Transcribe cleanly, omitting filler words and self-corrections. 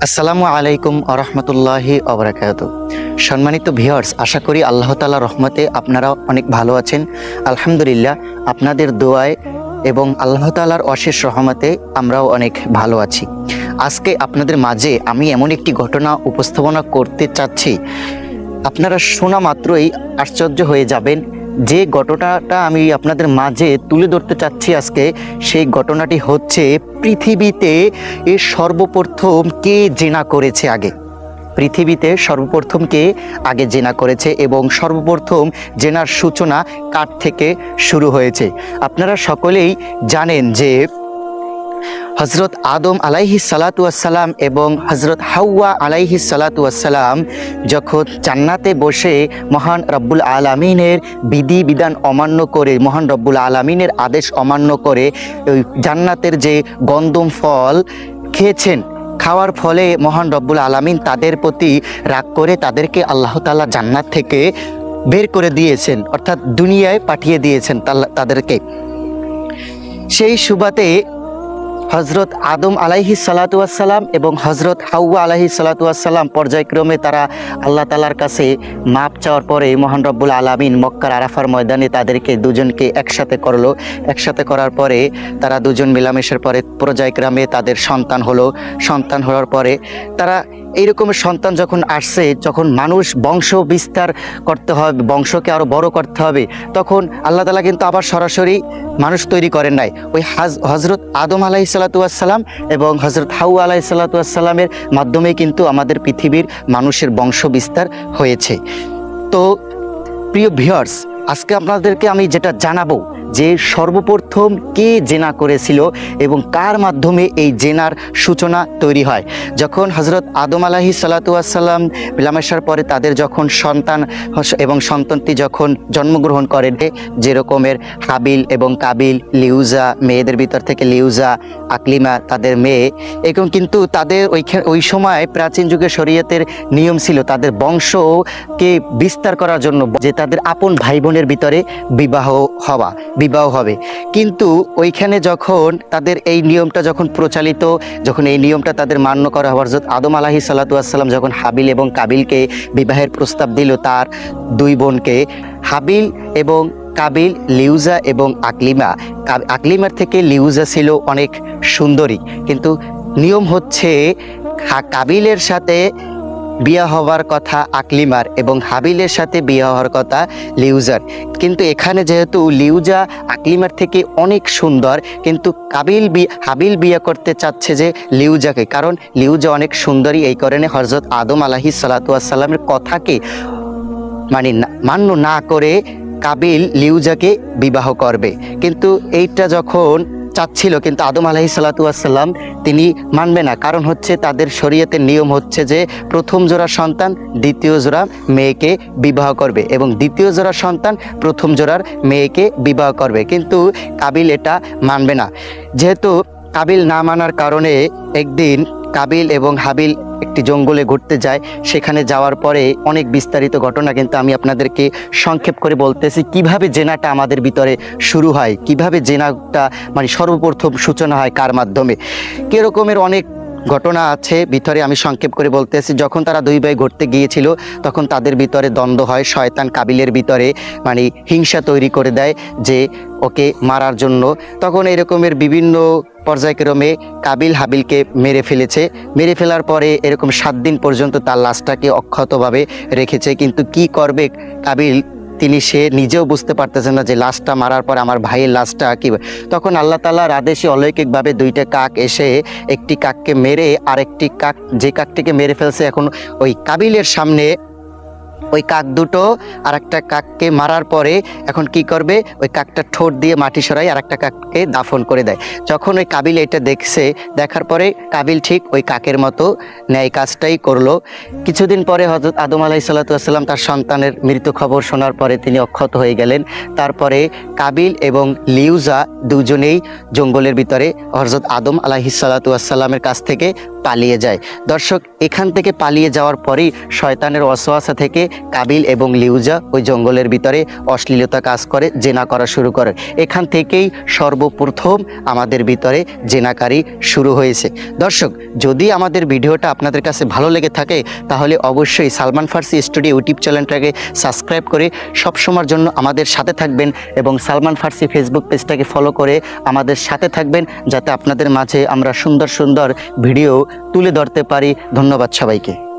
আসসালামু আলাইকুম আরহামতুল্লাহি ওবারাকাতুহু। সম্মানিত ভিউয়ার্স, আশা করি আল্লাহ তাআলার রহমতে আপনারা অনেক ভালো আছেন। আলহামদুলিল্লাহ, আপনাদের দোয়ায় এবং আল্লাহ তাআলার অশেষ রহমতে আমরাও অনেক ভালো আছি। আজকে আপনাদের মাঝে আমি এমন একটি ঘটনা উপস্থাপনা করতে চাচ্ছি, আপনারা শোনা মাত্রই আশ্চর্য হয়ে যাবেন। যে ঘটনাটা আমি আপনাদের মাঝে তুলে ধরতে চাচ্ছি আজকে, সেই ঘটনাটি হচ্ছে পৃথিবীতে সর্বপ্রথম কে জিনা করেছে আগে। পৃথিবীতে সর্বপ্রথম কে আগে জিনা করেছে এবং সর্বপ্রথম জেনার সূচনা কার থেকে শুরু হয়েছে। আপনারা সকলেই জানেন যে হজরত আদম আলাইহিস সালাতু ওয়াসসালাম এবং হজরত হাওয়া আলাইহিস সালাতু ওয়াসসালাম যখন জান্নাতে বসে মহান রব্বুল আলামিনের বিধি বিধান অমান্য করে, মহান রব্বুল আলামিনের আদেশ অমান্য করে ওই জান্নাতের যে গন্ধম ফল খেয়েছেন, খাওয়ার ফলে মহান রব্বুল আলামিন তাদের প্রতি রাগ করে তাদেরকে আল্লাহ তাআলা জান্নাত থেকে বের করে দিয়েছেন, অর্থাৎ দুনিয়ায় পাঠিয়ে দিয়েছেন তাদেরকে। সেই সুবাদে হজরত আদম আলাইহিস সালাতু ওয়াসসালাম এবং হজরত হাওয়া আলাইহিস সালাতু ওয়াসসালাম পর্যায়ক্রমে তারা আল্লাহ তাআলার কাছে মাপ চাওয়ার পরে মহান রব্বুল আলামিন মক্কার আরাফার ময়দানে তাদেরকে দুজনকে একসাথে করলো। একসাথে করার পরে তারা দুজন মিলামেশার পরে পর্যায়ক্রমে তাদের সন্তান হলো। সন্তান হওয়ার পরে তারা এইরকম সন্তান যখন আসছে, যখন মানুষ বংশ বিস্তার করতে হবে, বংশকে আরও বড় করতে হবে, তখন আল্লাহ তাআলা কিন্তু আবার সরাসরি মানুষ তৈরি করেন নাই। ওই হজরত আদম আলাইহিস সালাতু ওয়াসসালাম এবং হজরত হাওয়া আলাইহিস সালাতু ওয়াসসালামের মাধ্যমে কিন্তু আমাদের পৃথিবীর মানুষের বংশ বিস্তার হয়েছে। তো প্রিয় ভিউয়ার্স, আজকে আপনাদেরকে আমি যেটা জানাবো যে সর্বপ্রথম কে জেনা করেছিল এবং কার মাধ্যমে এই জেনার সূচনা তৈরি হয়। যখন হজরত আদম আলাইহিস সালাতু ওয়াসসালাম মিলামেশার পরে তাদের যখন সন্তান এবং সন্তানটি যখন জন্মগ্রহণ করে, যেরকমের হাবিল এবং কাবিল, লিউজা, মেয়েদের ভিতর থেকে লিউজা, আকলিমা তাদের মেয়ে, এবং কিন্তু তাদের ওই সময় প্রাচীন যুগে শরীয়তের নিয়ম ছিল তাদের বংশকে বিস্তার করার জন্য যে তাদের আপন ভাই বোনের ভিতরে বিবাহ হবে। কিন্তু ওইখানে যখন তাদের এই নিয়মটা যখন প্রচলিত, যখন এই নিয়মটা তাদের মান্য করা হয়, হযরত আদম আলাইহিস সালাতু ওয়াসসালাম যখন হাবিল এবং কাবিলকে বিবাহের প্রস্তাব দিল, তার দুই বোনকে, হাবিল এবং কাবিল, লিউজা এবং আকলিমা। আকলিমার থেকে লিউজা ছিল অনেক সুন্দরী, কিন্তু নিয়ম হচ্ছে কাবিলের সাথে বিয়ে হওয়ার কথা আকলিমার এবং হাবিলের সাথে বিয়ে হওয়ার কথা লিউজার। কিন্তু এখানে যেহেতু লিউজা আকলিমার থেকে অনেক সুন্দর, কিন্তু হাবিল বিয়ে করতে চাচ্ছে যে লিউজাকে, কারণ লিউজা অনেক সুন্দরী। এই কারণে হযরত আদম আলাইহিস সালাতু ওয়াসসালামের কথাকে মান্য না করে কাবিল লিউজাকে বিবাহ করবে। কিন্তু এইটা যখন চাচ্ছিল, কিন্তু আদম আলাইহিস সালাতু ওয়াসসালাম তিনি মানবে না, কারণ হচ্ছে তাদের শরীয়তের নিয়ম হচ্ছে যে প্রথম জোড়া সন্তান দ্বিতীয় জোড়া মেয়েকে বিবাহ করবে এবং দ্বিতীয় জোড়া সন্তান প্রথম জোড়ার মেয়েকে বিবাহ করবে। কিন্তু কাবিল এটা মানবে না। যেহেতু কাবিল না মানার কারণে একদিন কাবিল এবং হাবিল একটি জঙ্গলে ঘুরতে যায়। সেখানে যাওয়ার পরে অনেক বিস্তারিত ঘটনা কিন্তু আমি আপনাদেরকে সংক্ষেপ করে বলতেছি, কিভাবে জেনাটা আমাদের ভিতরে শুরু হয়, কিভাবে জেনাটা সর্বপ্রথম সূচনা হয়, কার মাধ্যমে, কিরকমের অনেক ঘটনা আছে ভিতরে। আমি সংক্ষেপ করে বলতেছি। যখন তারা দুই ভাই ঘুরতে গিয়েছিল, তখন তাদের ভিতরে দ্বন্দ্ব হয়। শয়তান কাবিলের ভিতরে হিংসা তৈরি করে দেয় যে ওকে মারার জন্য। তখন এরকমের বিভিন্ন পর্যায়ক্রমে কাবিল হাবিলকে মেরে ফেলার পরে এরকম 7 দিন পর্যন্ত তার লাশটাকে অক্ষতভাবে রেখেছে। কিন্তু কি করবে কাবিল, সে নিজেও বুঝতে পারতেছে না যে লাশটা মারার পর আমার ভাইয়ের লাশটা কি। তখন আল্লাহ তাআলার আদেশে অলৌকিকভাবে 2টা কাক এসে একটি কাককে মেরে আরেকটি কাক, যে কাকটিকে মেরে ফেলছে, এখন ওই কাবিলের সামনে ওই কাক দুটো আর একটা কাককে মারার পরে এখন কি করবে, ওই কাকটা ঠোঁট দিয়ে মাটি সরাই আর একটা কাককে দাফন করে দেয়। যখন ওই কাবিল এটা দেখার পরে কাবিল ঠিক ওই কাকের মতো ন্যায় কাজটাই করলো। কিছুদিন পরে হযরত আদম আলাইহিস সালাতু ওয়াসসালাম তার সন্তানের মৃত্যু খবর শোনার পরে তিনি অক্ষত হয়ে গেলেন। তারপরে কাবিল এবং লিউজা দুজনেই জঙ্গলের ভিতরে হযরত আদম আলাইহিস সালাতু ওয়াসসালামের কাছ থেকে পালিয়ে যায়। দর্শক, এখান থেকে পালিয়ে যাওয়ার পরেই শয়তানের ওয়াসওয়াসা থেকে কাবিল এবং লিউজা ওই জঙ্গলের ভিতরে অশ্লীলতা কাজ করে, জেনা করা শুরু করে। এখান থেকেই সর্বপ্রথম আমাদের ভিতরে জেনাকারী শুরু হয়েছে। দর্শক, যদি আমাদের ভিডিওটা আপনাদের কাছে ভালো লেগে থাকে তাহলে অবশ্যই সালমান ফার্সি স্টুডিও ইউটিউব চ্যানেলটাকে সাবস্ক্রাইব করে সবসময়ের জন্য আমাদের সাথে থাকবেন এবং সালমান ফার্সি ফেসবুক পেজটাকে ফলো করে আমাদের সাথে থাকবেন, যাতে আপনাদের মাঝে আমরা সুন্দর সুন্দর ভিডিও তুলে ধরতে পারি। ধন্যবাদ সবাইকে।